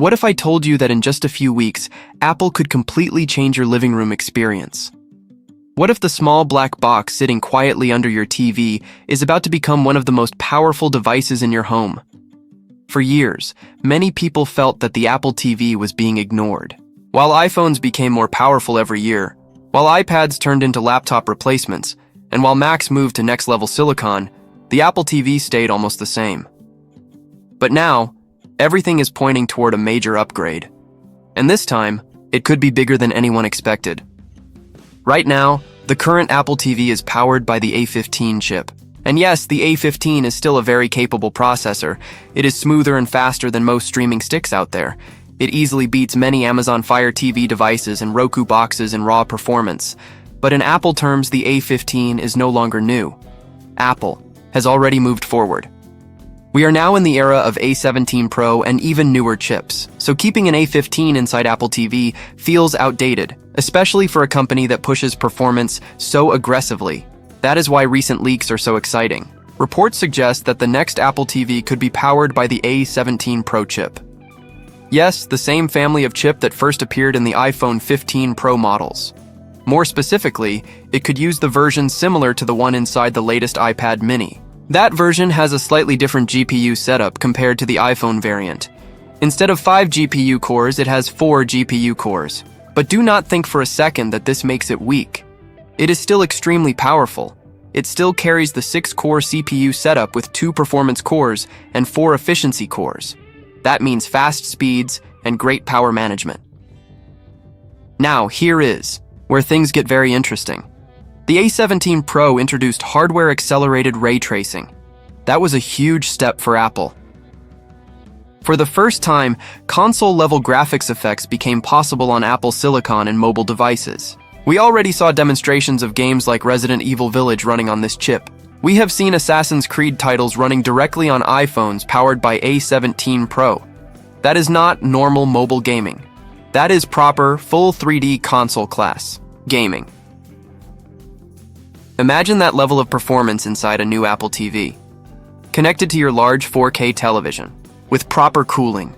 What if I told you that in just a few weeks, Apple could completely change your living room experience? What if the small black box sitting quietly under your TV is about to become one of the most powerful devices in your home? For years, many people felt that the Apple TV was being ignored. While iPhones became more powerful every year, while iPads turned into laptop replacements, and while Macs moved to next-level silicon, the Apple TV stayed almost the same. But now, everything is pointing toward a major upgrade. And this time, it could be bigger than anyone expected. Right now, the current Apple TV is powered by the A15 chip. And yes, the A15 is still a very capable processor. It is smoother and faster than most streaming sticks out there. It easily beats many Amazon Fire TV devices and Roku boxes in raw performance. But in Apple terms, the A15 is no longer new. Apple has already moved forward. We are now in the era of A17 Pro and even newer chips, so keeping an A15 inside Apple TV feels outdated, especially for a company that pushes performance so aggressively. That is why recent leaks are so exciting. Reports suggest that the next Apple TV could be powered by the A17 Pro chip. Yes, the same family of chip that first appeared in the iPhone 15 Pro models. More specifically, it could use the version similar to the one inside the latest iPad mini. That version has a slightly different GPU setup compared to the iPhone variant. Instead of 5 GPU cores, it has 4 GPU cores. But do not think for a second that this makes it weak. It is still extremely powerful. It still carries the 6-core CPU setup with 2 performance cores and 4 efficiency cores. That means fast speeds and great power management. Now, here is where things get very interesting. The A17 Pro introduced hardware-accelerated ray tracing. That was a huge step for Apple. For the first time, console-level graphics effects became possible on Apple Silicon and mobile devices. We already saw demonstrations of games like Resident Evil Village running on this chip. We have seen Assassin's Creed titles running directly on iPhones powered by A17 Pro. That is not normal mobile gaming. That is proper, full 3D console class gaming. Imagine that level of performance inside a new Apple TV. Connected to your large 4K television, with proper cooling,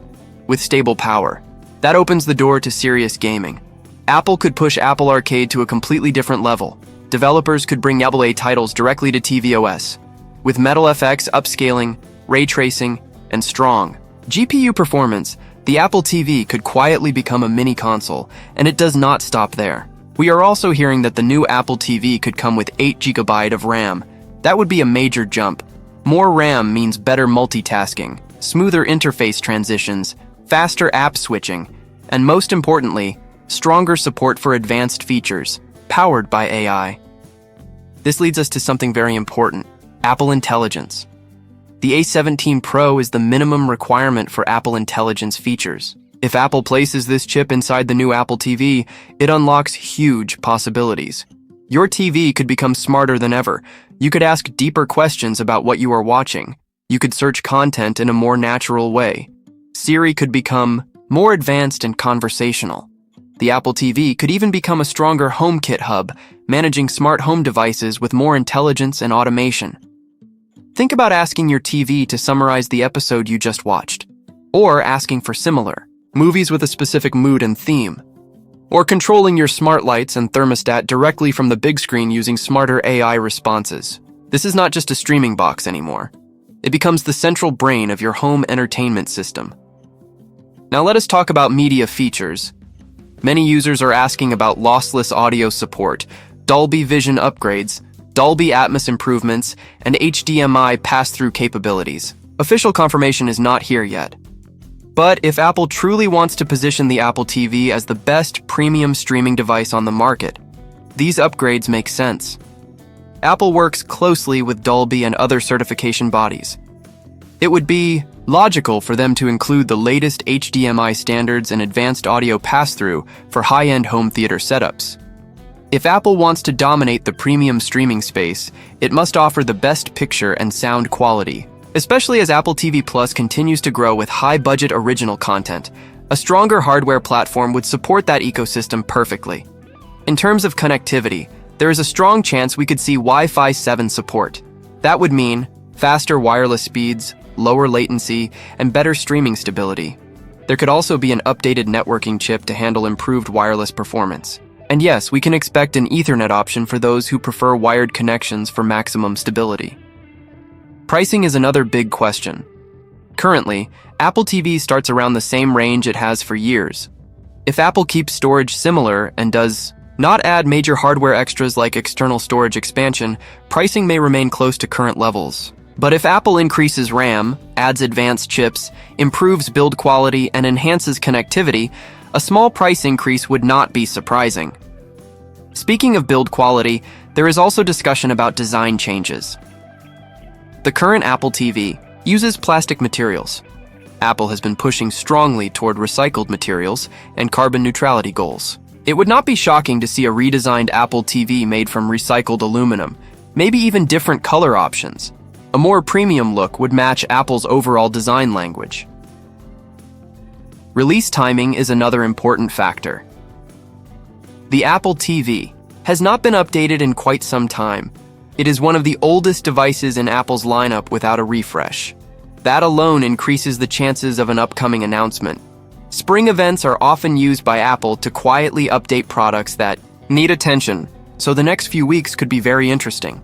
with stable power. That opens the door to serious gaming. Apple could push Apple Arcade to a completely different level. Developers could bring AAA titles directly to tvOS, with Metal FX upscaling, ray tracing, and strong GPU performance. The Apple TV could quietly become a mini console, and it does not stop there. We are also hearing that the new Apple TV could come with 8 GB of RAM. That would be a major jump. More RAM means better multitasking, smoother interface transitions, faster app switching, and most importantly, stronger support for advanced features, powered by AI. This leads us to something very important: Apple Intelligence. The A17 Pro is the minimum requirement for Apple Intelligence features. If Apple places this chip inside the new Apple TV, it unlocks huge possibilities. Your TV could become smarter than ever. You could ask deeper questions about what you are watching. You could search content in a more natural way. Siri could become more advanced and conversational. The Apple TV could even become a stronger HomeKit hub, managing smart home devices with more intelligence and automation. Think about asking your TV to summarize the episode you just watched, or asking for similar movies with a specific mood and theme, or controlling your smart lights and thermostat directly from the big screen using smarter AI responses. This is not just a streaming box anymore. It becomes the central brain of your home entertainment system. Now let us talk about media features. Many users are asking about lossless audio support, Dolby Vision upgrades, Dolby Atmos improvements, and HDMI pass-through capabilities. Official confirmation is not here yet. But if Apple truly wants to position the Apple TV as the best premium streaming device on the market, these upgrades make sense. Apple works closely with Dolby and other certification bodies. It would be logical for them to include the latest HDMI standards and advanced audio pass-through for high-end home theater setups. If Apple wants to dominate the premium streaming space, it must offer the best picture and sound quality. Especially as Apple TV Plus continues to grow with high-budget original content, a stronger hardware platform would support that ecosystem perfectly. In terms of connectivity, there is a strong chance we could see Wi-Fi 7 support. That would mean faster wireless speeds, lower latency, and better streaming stability. There could also be an updated networking chip to handle improved wireless performance. And yes, we can expect an Ethernet option for those who prefer wired connections for maximum stability. Pricing is another big question. Currently, Apple TV starts around the same range it has for years. If Apple keeps storage similar and does not add major hardware extras like external storage expansion, pricing may remain close to current levels. But if Apple increases RAM, adds advanced chips, improves build quality, and enhances connectivity, a small price increase would not be surprising. Speaking of build quality, there is also discussion about design changes. The current Apple TV uses plastic materials. Apple has been pushing strongly toward recycled materials and carbon neutrality goals. It would not be shocking to see a redesigned Apple TV made from recycled aluminum, maybe even different color options. A more premium look would match Apple's overall design language. Release timing is another important factor. The Apple TV has not been updated in quite some time. It is one of the oldest devices in Apple's lineup without a refresh. That alone increases the chances of an upcoming announcement. Spring events are often used by Apple to quietly update products that need attention, so the next few weeks could be very interesting.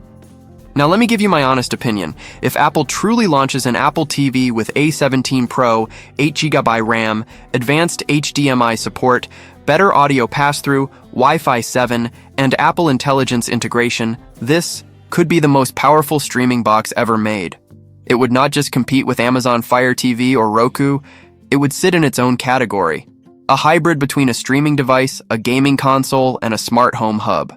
Now let me give you my honest opinion. If Apple truly launches an Apple TV with A17 Pro, 8GB RAM, advanced HDMI support, better audio pass-through, Wi-Fi 7, and Apple Intelligence integration, this could be the most powerful streaming box ever made. It would not just compete with Amazon Fire TV or Roku, it would sit in its own category. A hybrid between a streaming device, a gaming console, and a smart home hub.